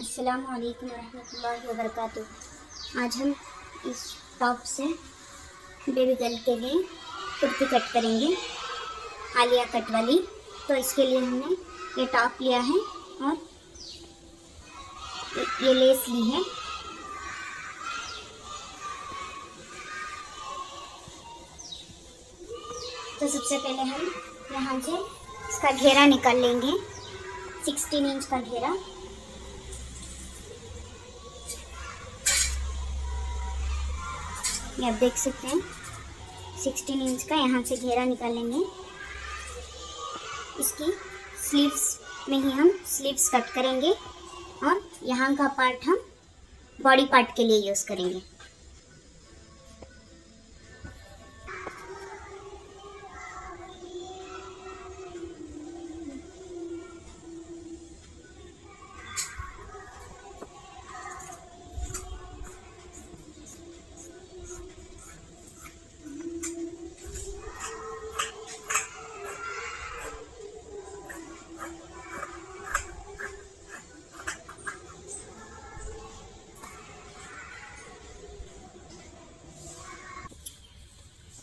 अस्सलाम वालेकुम रहमतुल्लाहि व बरकातुहू। आज हम इस टॉप से बेबी गर्ल के लिए कुर्ती कट करेंगे, आलिया कट वाली। तो इसके लिए हमने ये टॉप लिया है और ये लेस ली है। तो सबसे पहले हम यहाँ से इसका घेरा निकाल लेंगे, 16 इंच का घेरा। ये आप देख सकते हैं 16 इंच का यहाँ से घेरा निकालेंगे। इसकी स्लीव्स में ही हम स्लीव्स कट करेंगे और यहाँ का पार्ट हम बॉडी पार्ट के लिए यूज़ करेंगे।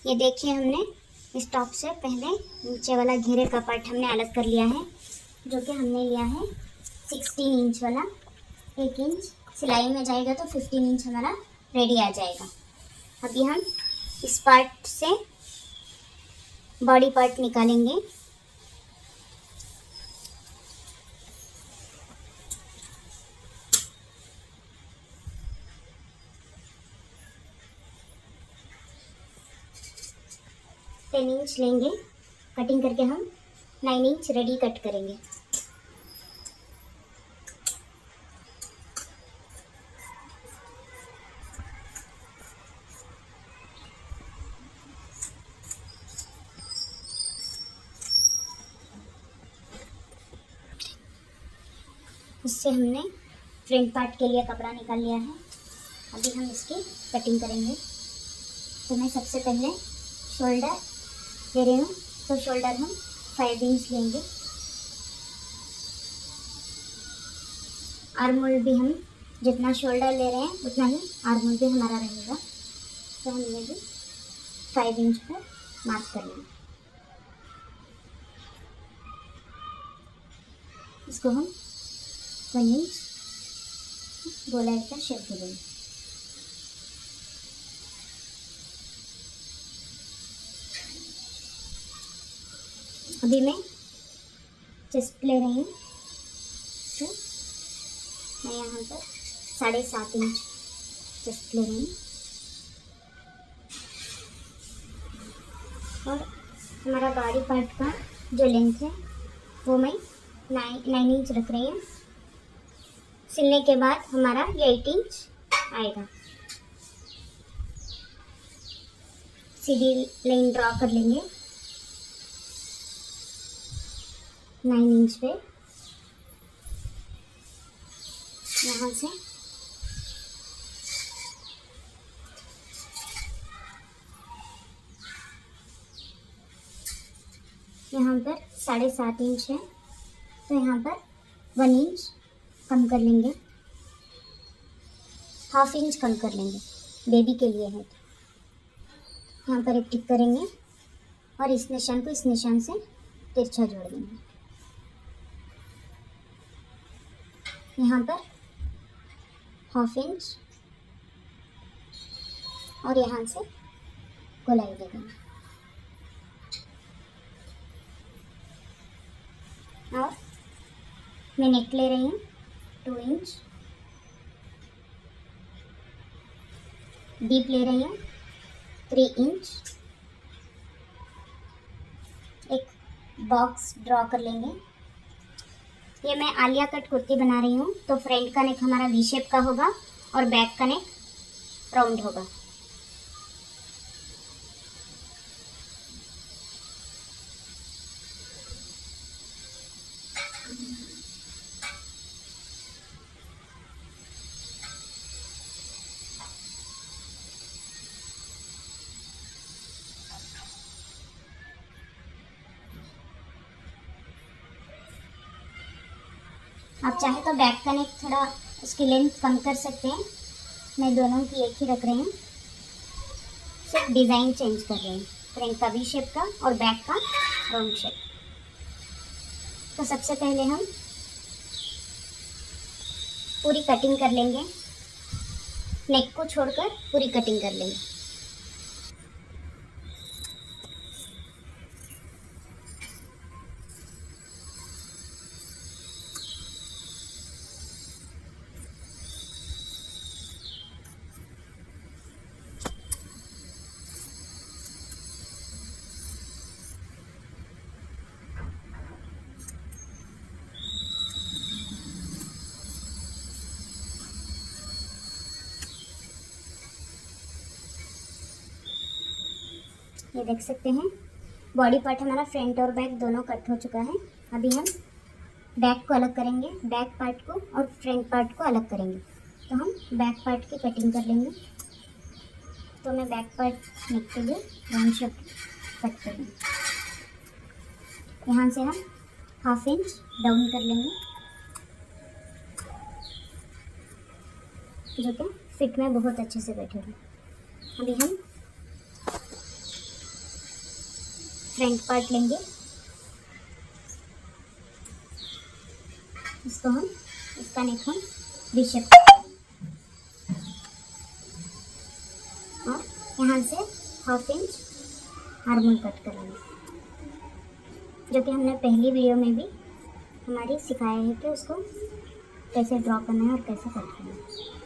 ये देखिए, हमने इस टॉप से पहले नीचे वाला घेरे का पार्ट हमने अलग कर लिया है, जो कि हमने लिया है 16 इंच वाला। 1 इंच सिलाई में जाएगा तो 15 इंच हमारा रेडी आ जाएगा। अभी हम इस पार्ट से बॉडी पार्ट निकालेंगे। टेन इंच लेंगे, कटिंग करके हम 9 इंच रेडी कट करेंगे। इससे हमने फ्रंट पार्ट के लिए कपड़ा निकाल लिया है। अभी हम इसकी कटिंग करेंगे। तो मैं सबसे पहले शोल्डर ले रही हूँ, तो शोल्डर हम 5 इंच लेंगे। आर्म होल भी हम जितना शोल्डर ले रहे हैं उतना ही आर्म होल भी हमारा रहेगा। तो हम ये भी 5 इंच पर मार्क कर लेंगे। इसको हम 1 इंच गोलाई का शेप दे देंगे। अभी मैं चेस्ट ले रही हूँ, तो मैं यहाँ पर 7.5 इंच चेस्ट ले रही हूँ और हमारा बॉडी पार्ट का जो लेंथ है वो मैं 9 इंच रख रही हूँ। सिलने के बाद हमारा 8 इंच आएगा। सीधी लाइन ड्रॉ कर लेंगे 9 इंच पे। यहाँ से यहाँ पर 7.5 इंच है, तो यहाँ पर 1 इंच कम कर लेंगे, ½ इंच कम कर लेंगे, बेबी के लिए है। तो यहाँ पर एक टिक करेंगे और इस निशान को इस निशान से तिरछा जोड़ देंगे। यहाँ पर ½ इंच और यहाँ से गोलाई दे देंगे। और मैं नेक ले रही हूँ 2 इंच, डीप ले रही हूँ 3 इंच। एक बॉक्स ड्रॉ कर लेंगे। ये मैं आलिया कट कुर्ती बना रही हूँ, तो फ्रंट का नेक हमारा वी शेप का होगा और बैक का नेक राउंड होगा। आप चाहे तो बैक का नेक थोड़ा उसकी लेंथ कम कर सकते हैं। मैं दोनों की एक ही रख रही हूँ, सिर्फ डिज़ाइन चेंज कर रही हूँ, फ्रंट का वी शेप का और बैक का राउंड शेप। तो सबसे पहले हम पूरी कटिंग कर लेंगे, नेक को छोड़कर पूरी कटिंग कर लेंगे। ये देख सकते हैं बॉडी पार्ट हमारा फ्रंट और बैक दोनों कट हो चुका है। अभी हम बैक को अलग करेंगे, बैक पार्ट को और फ्रंट पार्ट को अलग करेंगे। तो हम बैक पार्ट की कटिंग कर लेंगे। तो मैं बैक पार्ट नेक के लिए राउंड शेप कट करूँगी। यहाँ से हम 1/2 इंच डाउन कर लेंगे, जो कि फिट में बहुत अच्छे से बैठेगा। अभी हम फ्रंट पार्ट लेंगे, इसको हम इसका नेक हम वी शेप और यहाँ से 1/2 इंच आर्म कट करेंगे, जो कि हमने पहली वीडियो में भी हमारी सिखाया है कि उसको कैसे ड्रॉ करना है और कैसे कट करना है।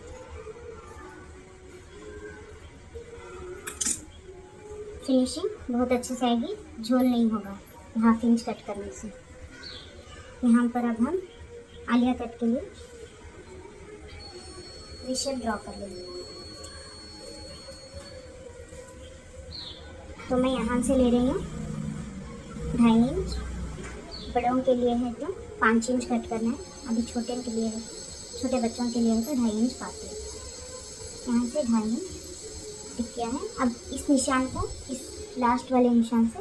फिनिशिंग बहुत अच्छे से आएगी, झोल नहीं होगा 1/2 इंच कट करने से। यहाँ पर अब हम आलिया कट के लिए वी शेप ड्रॉ कर लेंगे। तो मैं यहाँ से ले रही हूँ 2.5 इंच, बड़ों के लिए है तो 5 इंच कट करना है। अभी छोटे के लिए है, छोटे बच्चों के लिए है तो 2.5 इंच काट लें। यहाँ से 2.5 इंच टिक किया है। अब इस निशान को इस लास्ट वाले निशान से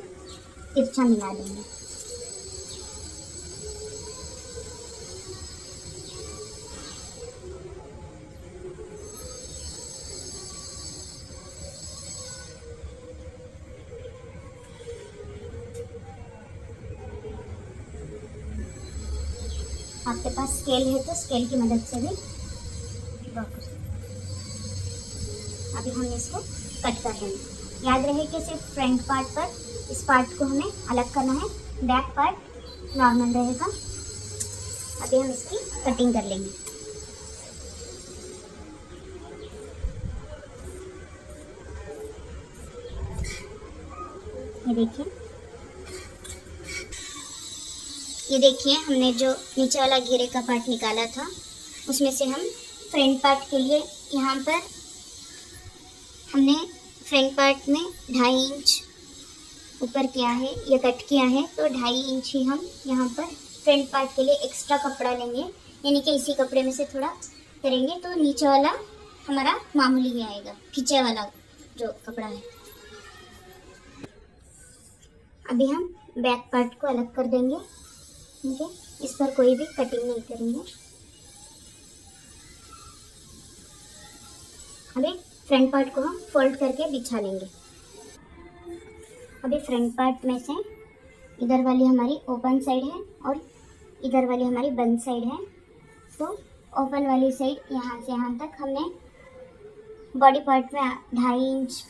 तिरछा मिला देंगे। आपके पास स्केल है तो स्केल की मदद से भी ड्रॉ कर सकते। अभी हम इसको कट कर देंगे। याद रहे कि सिर्फ फ्रंट पार्ट पर इस पार्ट को हमें अलग करना है, बैक पार्ट नॉर्मल रहेगा। अभी हम इसकी कटिंग कर लेंगे। ये देखिए हमने जो नीचे वाला घेरे का पार्ट निकाला था, उसमें से हम फ्रंट पार्ट के लिए यहाँ पर हमने फ्रंट पार्ट में 2.5 इंच ऊपर किया है या कट किया है, तो 2.5 इंच ही हम यहाँ पर फ्रंट पार्ट के लिए एक्स्ट्रा कपड़ा लेंगे, यानी कि इसी कपड़े में से थोड़ा करेंगे तो नीचे वाला हमारा मामूली ही आएगा, खींचे वाला जो कपड़ा है। अभी हम बैक पार्ट को अलग कर देंगे, ठीक है। इस पर कोई भी कटिंग नहीं करेंगे। अभी फ्रंट पार्ट को हम फोल्ड करके बिछा लेंगे। अभी फ्रंट पार्ट में से इधर वाली हमारी ओपन साइड है और इधर वाली हमारी बंद साइड है। तो ओपन वाली साइड यहाँ से यहाँ तक हमने बॉडी पार्ट में 2.5 इंच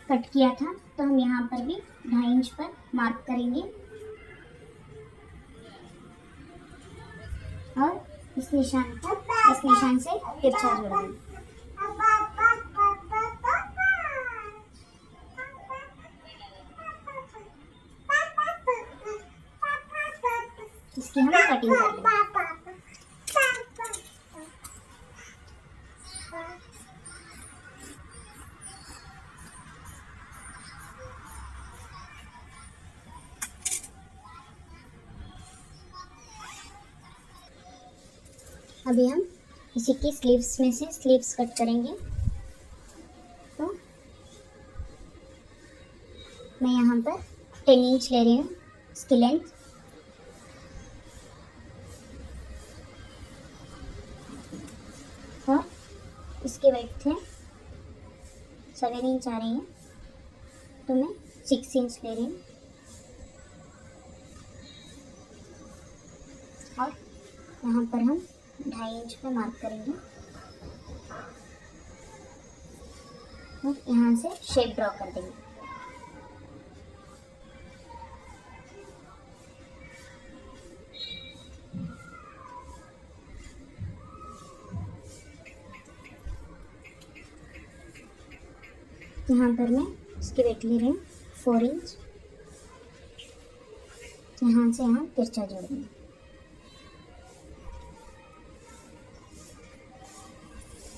कट किया था, तो हम यहाँ पर भी 2.5 इंच पर मार्क करेंगे और इस निशान से तिरछा जोड़ देंगे। इसकी हम कटिंग कर लेंगे। अभी हम इसी की स्लीव्स में से स्लीव्स कट करेंगे। तो मैं यहाँ पर 10 इंच ले रही हूँ इसकी लेंथ। इसके वेट थे 7 इंच आ रही है, तो मैं 6 इंच ले रही हूँ। और यहाँ पर हम 2.5 इंच पे मार्क करेंगे और यहाँ से शेप ड्रॉ कर देंगे। यहाँ पर मैं इसकी वेट ले रही हूँ 4 इंच। यहाँ से यहाँ तिरछा जोड़ देंगे।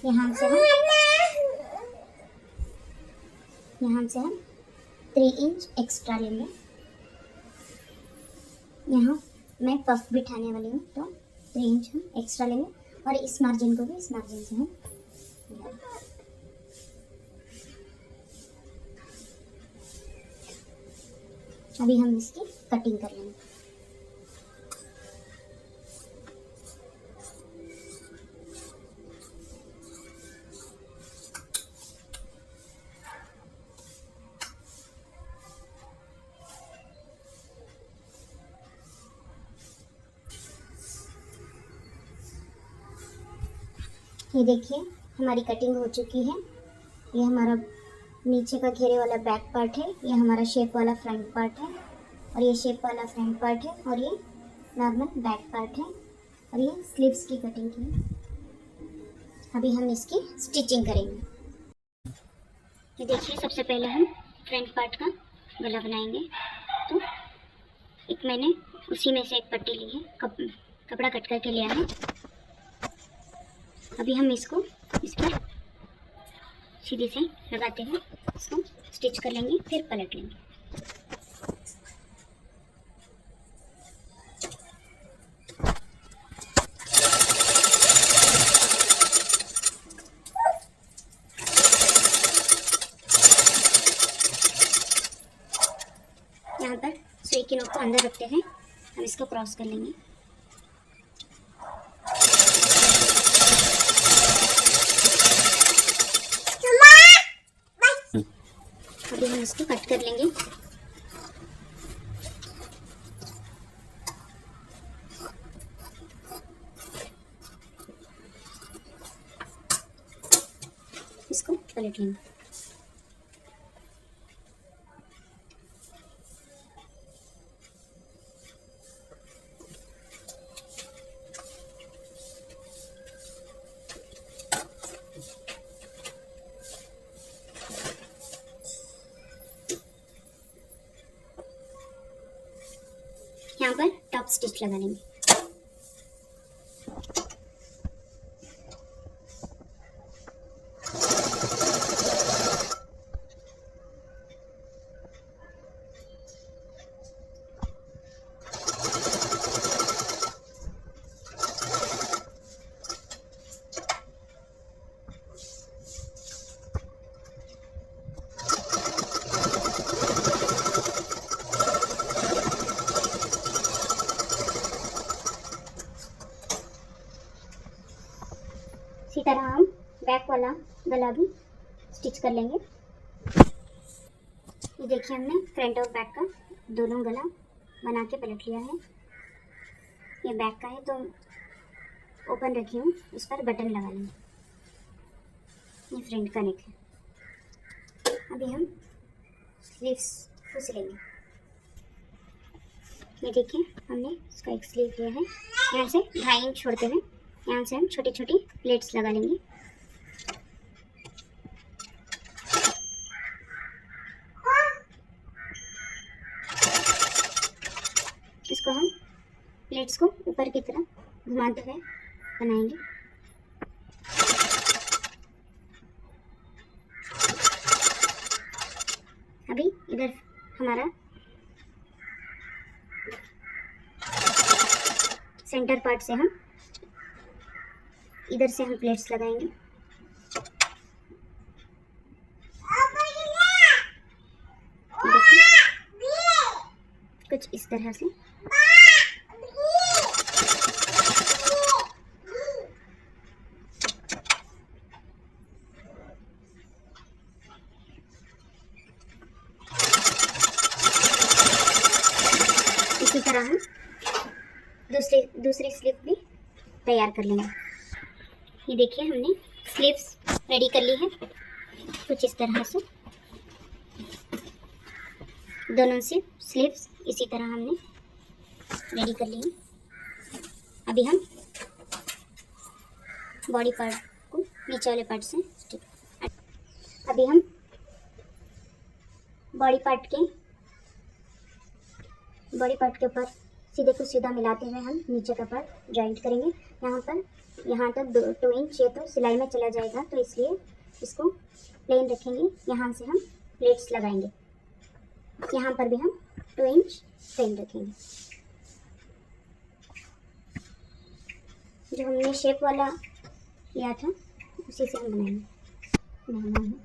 यहाँ से हम 3 इंच एक्स्ट्रा लेंगे। यहाँ मैं पफ बिठाने वाली हूँ, तो 3 इंच हम एक्स्ट्रा लेंगे और इस मार्जिन को भी इस मार्जिन से हम अभी हम इसकी कटिंग कर लेंगे। ये देखिए हमारी कटिंग हो चुकी है। ये हमारा नीचे का घेरे वाला बैक पार्ट है, ये हमारा शेप वाला फ्रंट पार्ट है और ये शेप वाला फ्रंट पार्ट है और ये नॉर्मल बैक पार्ट है और ये स्लीव्स की कटिंग की है। अभी हम इसकी स्टिचिंग करेंगे। ये देखिए सबसे पहले हम फ्रंट पार्ट का गला बनाएंगे। तो एक मैंने उसी में से एक पट्टी ली है, कपड़ा कट करके लिया है। अभी हम इसको इस पर सीधे से लगाते हुए इसको स्टिच कर लेंगे, फिर पलट लेंगे। यहाँ पर सुई की नोक को अंदर रखते हैं हम इसको क्रॉस कर लेंगे। अभी हम इसको कट कर लेंगे। इसको पलट लेंगे। यहाँ पर टॉप स्टिच लगा लेंगे। इसी तरह हम बैक वाला गला भी स्टिच कर लेंगे। ये देखिए हमने फ्रंट और बैक का दोनों गला बना के पलट लिया है। ये बैक का है तो ओपन रखी हूँ, उस पर बटन लगा लेंगे। ये फ्रंट का नेक है। अभी हम स्लीव्स को सिलेंगे। ये देखिए हमने इसका एक स्लीव लिया है, यहाँ से 2.5 इंच छोड़ते हुए यहाँ से हम छोटी छोटी प्लेट्स लगा लेंगे। इसको हम प्लेट्स को ऊपर की तरफ घुमाते हुए बनाएंगे। अभी इधर हमारा सेंटर पार्ट से हम इधर से हम प्लेट्स लगाएंगे। कुछ इस तरह से दूसरी स्लीव भी तैयार कर लेंगे। ये देखिए हमने स्लीव्स रेडी कर ली है कुछ इस तरह से। दोनों से स्लीव्स इसी तरह हमने रेडी कर ली है। अभी हम बॉडी पार्ट को नीचे वाले पार्ट से अभी हम बॉडी पार्ट के ऊपर सीधे को सीधा मिलाते हुए हम नीचे का पार्ट जॉइंट करेंगे। यहाँ तक 2 इंच ये तो सिलाई में चला जाएगा, तो इसलिए इसको प्लेन रखेंगे। यहाँ से हम प्लेट्स लगाएंगे। यहाँ पर भी हम 2 इंच प्लेन रखेंगे। जो हमने शेप वाला लिया था उसी से हम बनाएंगे।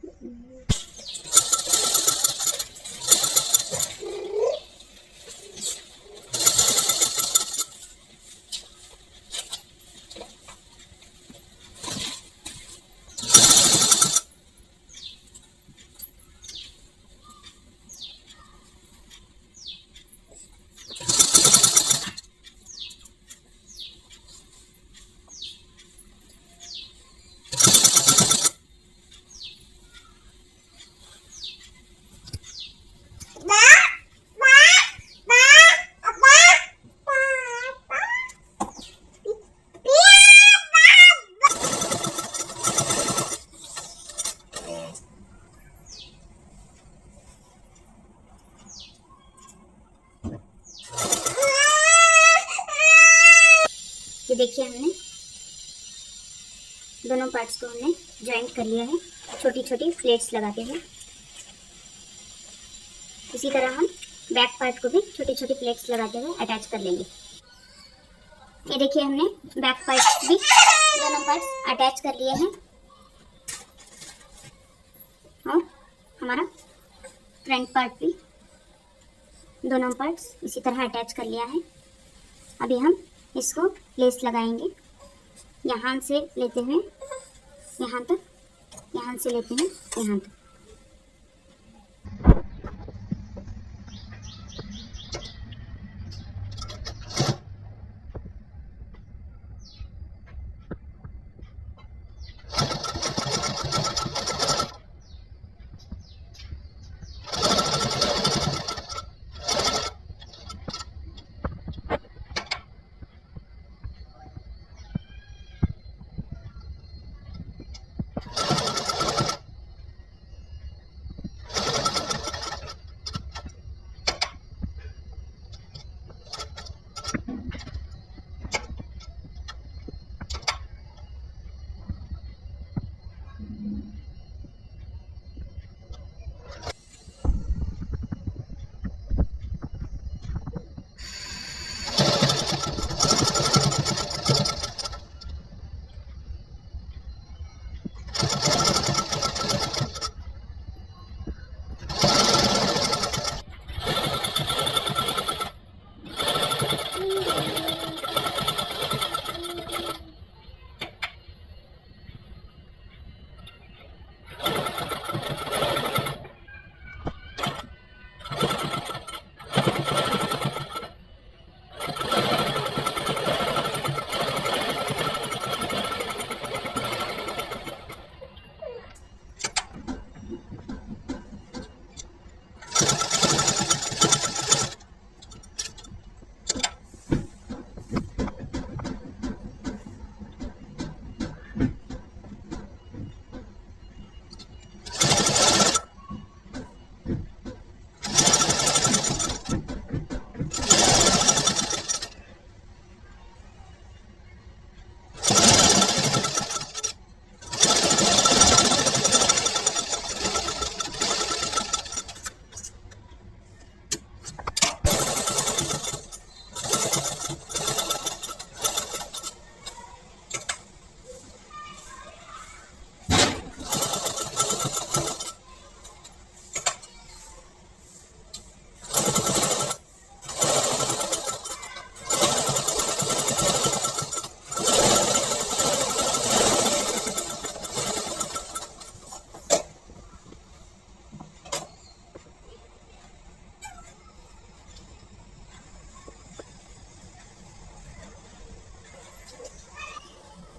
ये देखिए हमने दोनों पार्ट्स को हमने जॉइंट कर लिया है छोटी छोटी प्लेट्स लगाते हुए। इसी तरह हम बैक पार्ट को भी छोटी छोटी प्लेट्स लगाते हुए अटैच कर लेंगे। ये देखिए हमने बैक पार्ट भी दोनों पार्ट्स अटैच कर लिए हैं और हमारा फ्रंट पार्ट भी दोनों पार्ट्स इसी तरह अटैच कर लिया है। अभी हम इसको लेस लगाएंगे। यहाँ से लेते हुए यहाँ तक, यहाँ से लेते हैं यहाँ तक।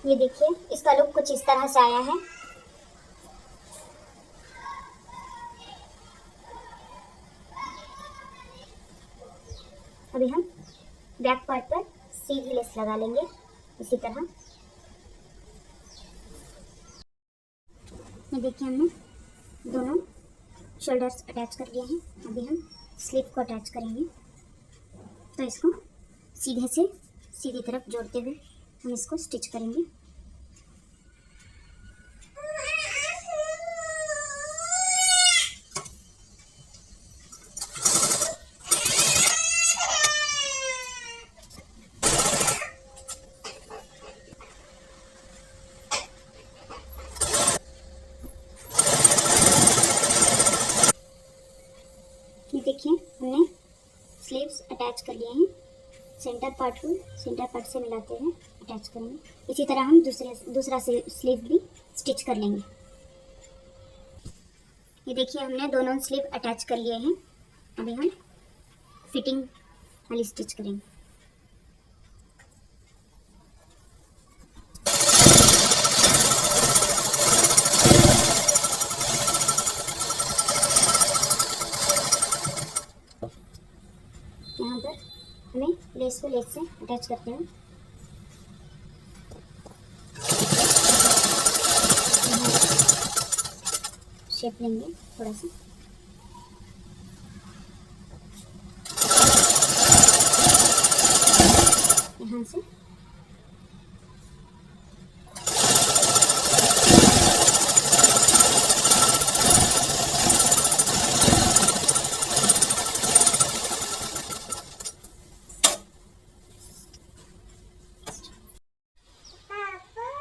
ये देखिए इसका लुक कुछ इस तरह से आया है। अभी हम बैक पार्ट पर सीधी लेस लगा लेंगे इसी तरह। ये देखिए हमने दोनों शोल्डर्स अटैच कर लिए हैं। अभी हम स्लीव को अटैच करेंगे। तो इसको सीधे से सीधी तरफ जोड़ते हुए हम इसको स्टिच करेंगे। ये देखिए हमने स्लीव्स अटैच कर लिए हैं। सेंटर पार्ट को सेंटर पार्ट से मिलाते हुए अटैच करेंगे। इसी तरह हम दूसरा स्लीव भी स्टिच कर लेंगे। ये देखिए हमने दोनों स्लीव अटैच कर लिए हैं। अभी हम फिटिंग वाली स्टिच करेंगे। यहाँ पर हमें लेस को लेस से अटैच करते हैं। शेप लेंगे थोड़ा सा। यहाँ से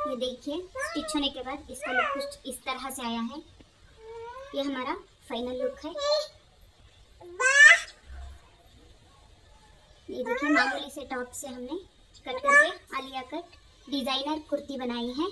ये देखिए स्टिच होने के बाद इसका लुक कुछ इस तरह से आया है। ये हमारा फाइनल लुक है। ये देखिए मामूली से टॉप से हमने कट करके आलिया कट डिजाइनर कुर्ती बनाई है।